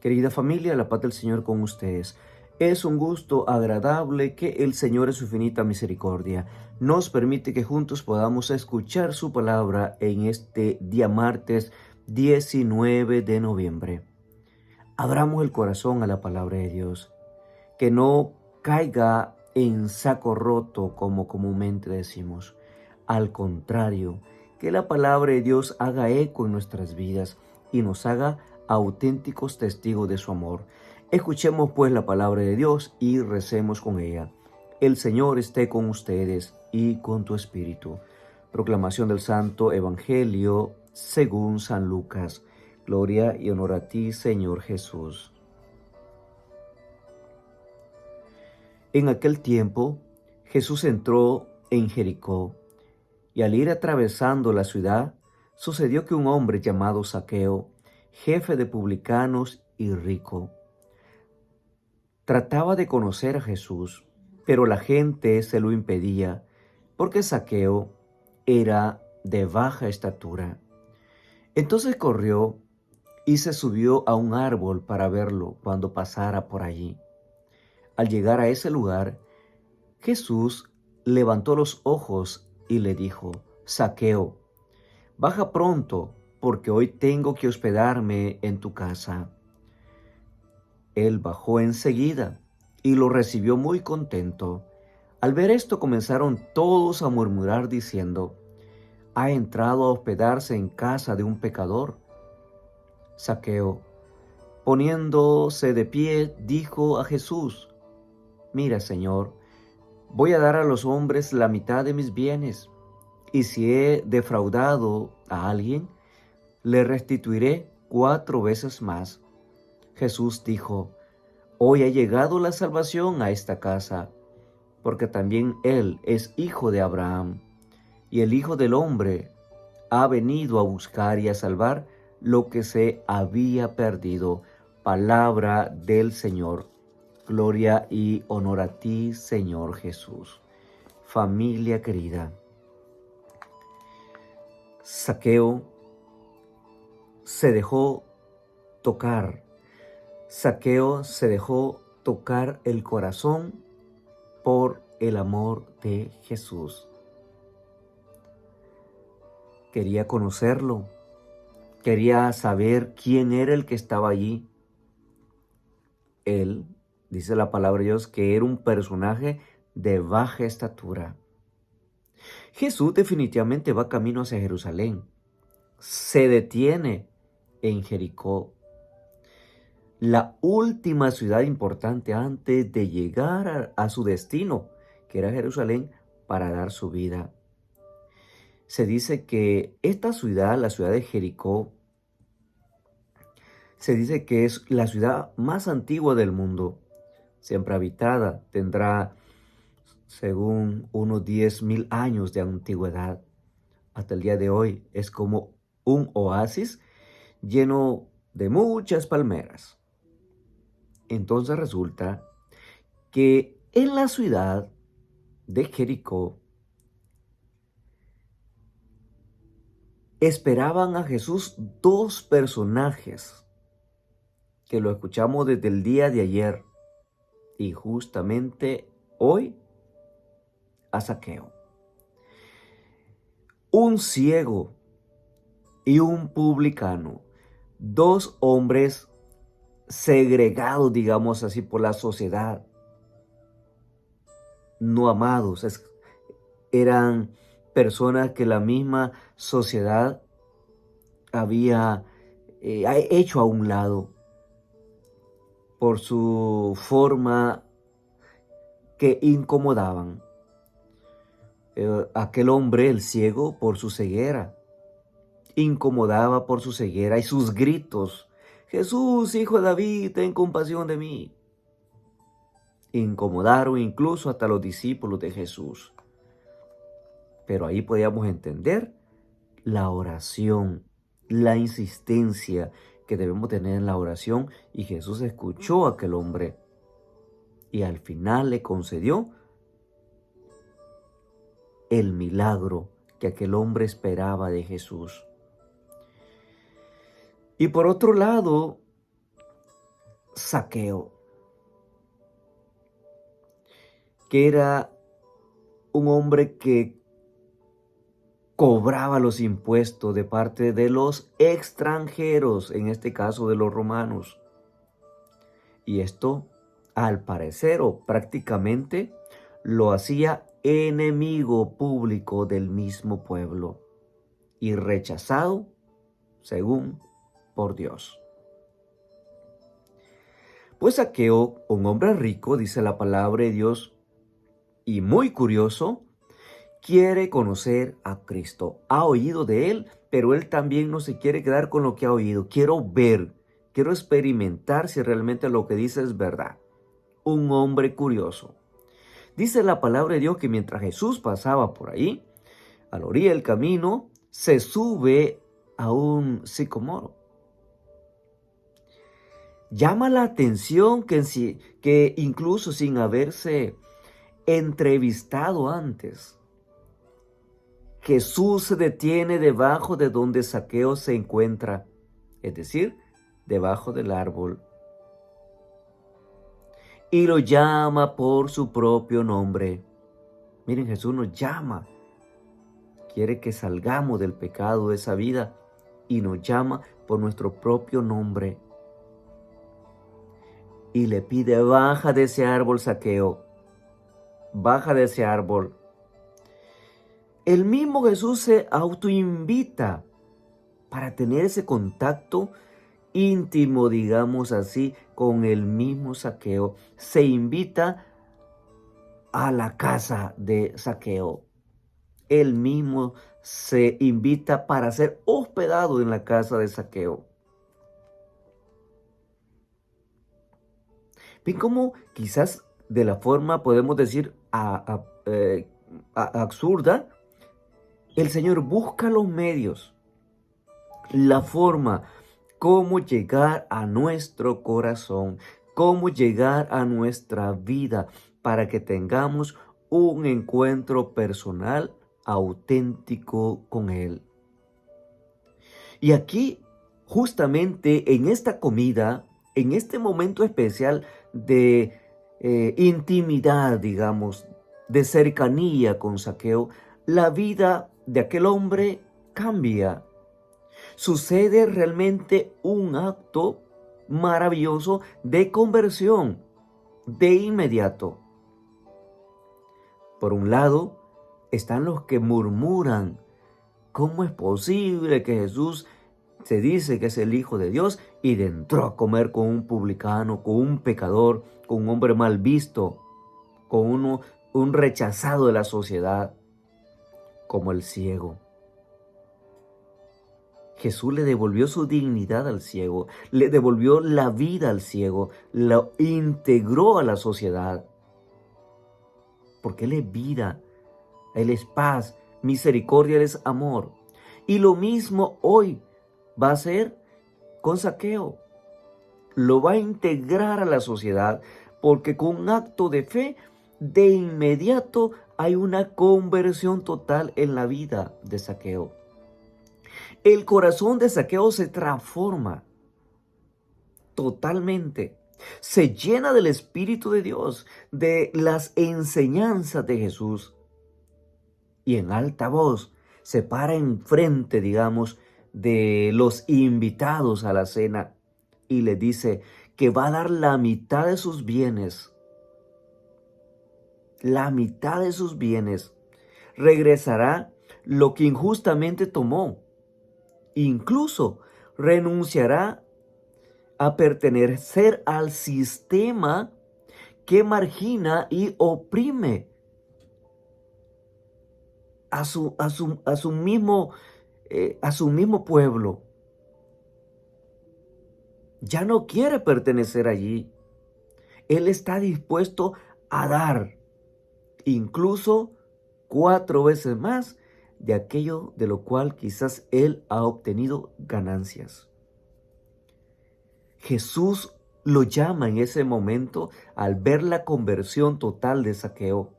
Querida familia, la paz del Señor con ustedes. Es un gusto agradable que el Señor en su infinita misericordia nos permite que juntos podamos escuchar su palabra en este día martes 19 de noviembre. Abramos el corazón a la palabra de Dios, que no caiga en saco roto como comúnmente decimos. Al contrario, que la palabra de Dios haga eco en nuestras vidas y nos haga auténticos testigos de su amor. Escuchemos pues la palabra de Dios y recemos con ella. El Señor esté con ustedes y con tu espíritu. Proclamación del Santo Evangelio según San Lucas. Gloria y honor a ti, Señor Jesús. En aquel tiempo, Jesús entró en Jericó, y al ir atravesando la ciudad, sucedió que un hombre llamado Zaqueo, jefe de publicanos y rico, trataba de conocer a Jesús, pero la gente se lo impedía, porque Zaqueo era de baja estatura. Entonces corrió y se subió a un árbol para verlo cuando pasara por allí. Al llegar a ese lugar, Jesús levantó los ojos y le dijo: Zaqueo, baja pronto, porque hoy tengo que hospedarme en tu casa. Él bajó enseguida y lo recibió muy contento. Al ver esto comenzaron todos a murmurar diciendo: ha entrado a hospedarse en casa de un pecador. Zaqueo, poniéndose de pie, dijo a Jesús: mira, Señor, voy a dar a los hombres la mitad de mis bienes, y si he defraudado a alguien, le restituiré 4 veces más. Jesús dijo: hoy ha llegado la salvación a esta casa, porque también él es hijo de Abraham, y el Hijo del Hombre ha venido a buscar y a salvar lo que se había perdido. Palabra del Señor. Gloria y honor a ti, Señor Jesús. Familia querida, Zaqueo se dejó tocar. Zaqueo se dejó tocar el corazón por el amor de Jesús. Quería conocerlo, quería saber quién era el que estaba allí. Él, dice la palabra de Dios, que era un personaje de baja estatura. Jesús definitivamente va camino hacia Jerusalén. Se detiene en Jericó, la última ciudad importante antes de llegar a su destino, que era Jerusalén, para dar su vida. Se dice que esta ciudad, la ciudad de Jericó, se dice que es la ciudad más antigua del mundo, siempre habitada, tendrá según unos 10,000 años de antigüedad. Hasta el día de hoy es como un oasis lleno de muchas palmeras. Entonces resulta que en la ciudad de Jericó esperaban a Jesús 2 personajes que lo escuchamos desde el día de ayer y justamente hoy a Zaqueo. Un ciego y un publicano, 2 hombres segregados, digamos así, por la sociedad, no amados, eran personas que la misma sociedad había hecho a un lado por su forma que incomodaban. Aquel hombre, el ciego, por su ceguera, incomodaba por su ceguera y sus gritos: Jesús, hijo de David, ten compasión de mí. Incomodaron incluso hasta los discípulos de Jesús. Pero ahí podíamos entender la oración, la insistencia que debemos tener en la oración, y Jesús escuchó a aquel hombre y al final le concedió el milagro que aquel hombre esperaba de Jesús. Y por otro lado, Zaqueo, que era un hombre que cobraba los impuestos de parte de los extranjeros, en este caso de los romanos. Y esto, al parecer o prácticamente, lo hacía enemigo público del mismo pueblo y rechazado, según por Dios. Pues Zaqueo, un hombre rico, dice la palabra de Dios, y muy curioso, quiere conocer a Cristo. Ha oído de Él, pero Él también no se quiere quedar con lo que ha oído. Quiero ver, quiero experimentar si realmente lo que dice es verdad. Un hombre curioso. Dice la palabra de Dios que mientras Jesús pasaba por ahí, a la orilla del camino, se sube a un sicomoro. Llama la atención que incluso sin haberse entrevistado antes, Jesús se detiene debajo de donde Zaqueo se encuentra, es decir, debajo del árbol, y lo llama por su propio nombre. Miren, Jesús nos llama, quiere que salgamos del pecado de esa vida y nos llama por nuestro propio nombre. Y le pide, baja de ese árbol, Zaqueo, baja de ese árbol. El mismo Jesús se autoinvita para tener ese contacto íntimo, digamos así, con el mismo Zaqueo. Se invita a la casa de Zaqueo. Él mismo se invita para ser hospedado en la casa de Zaqueo. Ven cómo quizás de la forma, podemos decir, absurda, el Señor busca los medios, la forma, cómo llegar a nuestro corazón, cómo llegar a nuestra vida para que tengamos un encuentro personal auténtico con Él. Y aquí, justamente en esta comida, en este momento especial de intimidad, digamos, de cercanía con Zaqueo, la vida de aquel hombre cambia. Sucede realmente un acto maravilloso de conversión de inmediato. Por un lado, están los que murmuran, ¿cómo es posible que Jesús se dice que es el Hijo de Dios y entró a comer con un publicano, con un pecador, con un hombre mal visto, con un rechazado de la sociedad, como el ciego? Jesús le devolvió su dignidad al ciego, le devolvió la vida al ciego, lo integró a la sociedad, porque Él es vida, Él es paz, misericordia, Él es amor. Y lo mismo hoy va a ser con Zaqueo. Lo va a integrar a la sociedad, porque con un acto de fe, de inmediato hay una conversión total en la vida de Zaqueo. El corazón de Zaqueo se transforma totalmente. Se llena del Espíritu de Dios, de las enseñanzas de Jesús. Y en alta voz se para enfrente, digamos, de los invitados a la cena y le dice que va a dar la mitad de sus bienes. La mitad de sus bienes. Regresará lo que injustamente tomó. Incluso renunciará a pertenecer al sistema que margina y oprime a su mismo pueblo. Ya no quiere pertenecer allí. Él está dispuesto a dar, incluso 4 veces más de aquello de lo cual quizás él ha obtenido ganancias. Jesús lo llama en ese momento al ver la conversión total de Zaqueo.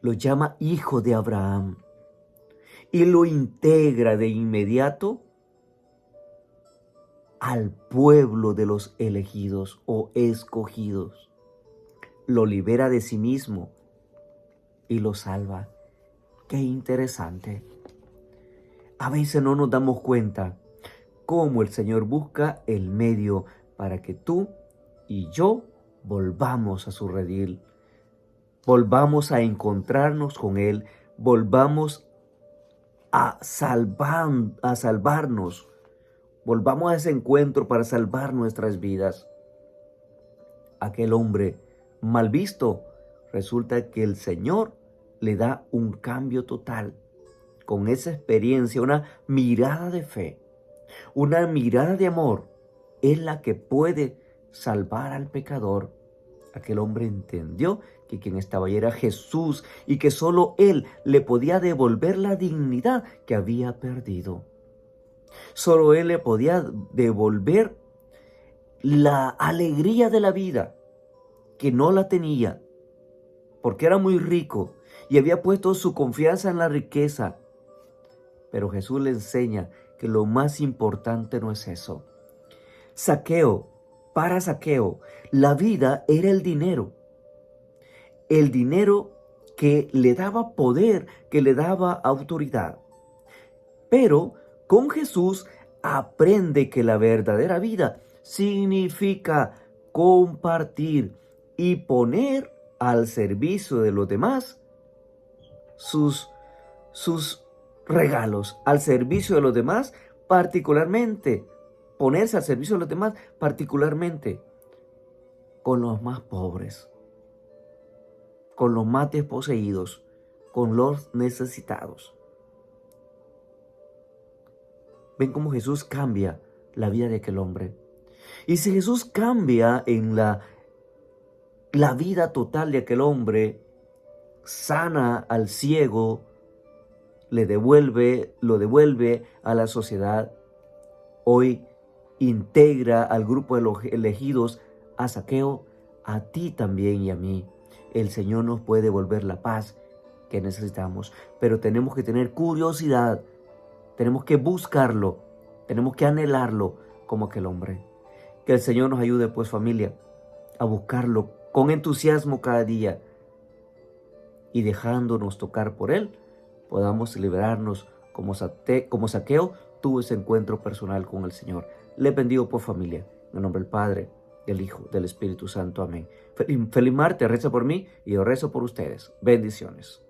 Lo llama hijo de Abraham y lo integra de inmediato al pueblo de los elegidos o escogidos. Lo libera de sí mismo y lo salva. Qué interesante. A veces no nos damos cuenta cómo el Señor busca el medio para que tú y yo volvamos a su redil, volvamos a encontrarnos con Él, volvamos a salvarnos, volvamos a ese encuentro para salvar nuestras vidas. Aquel hombre mal visto, resulta que el Señor le da un cambio total. Con esa experiencia, una mirada de fe, una mirada de amor, es la que puede salvar al pecador. Aquel hombre entendió que quien estaba ahí era Jesús y que solo Él le podía devolver la dignidad que había perdido. Solo Él le podía devolver la alegría de la vida, que no la tenía, porque era muy rico y había puesto su confianza en la riqueza. Pero Jesús le enseña que lo más importante no es eso. Para Zaqueo, la vida era el dinero que le daba poder, que le daba autoridad. Pero con Jesús aprende que la verdadera vida significa compartir y poner al servicio de los demás sus regalos, al servicio de los demás, particularmente, ponerse al servicio de los demás, particularmente con los más pobres, con los más desposeídos, con los necesitados. Ven cómo Jesús cambia la vida de aquel hombre. Y si Jesús cambia en la vida total de aquel hombre, sana al ciego, lo devuelve a la sociedad, hoy integra al grupo de los elegidos, a Zaqueo, a ti también y a mí. El Señor nos puede devolver la paz que necesitamos, pero tenemos que tener curiosidad, tenemos que buscarlo, tenemos que anhelarlo como aquel hombre. Que el Señor nos ayude, pues, familia, a buscarlo con entusiasmo cada día y dejándonos tocar por Él, podamos liberarnos como Zaqueo tuvo ese encuentro personal con el Señor. Les bendigo, por familia, en el nombre del Padre, del Hijo, del Espíritu Santo. Amén. Feliz martes, reza por mí y yo rezo por ustedes. Bendiciones.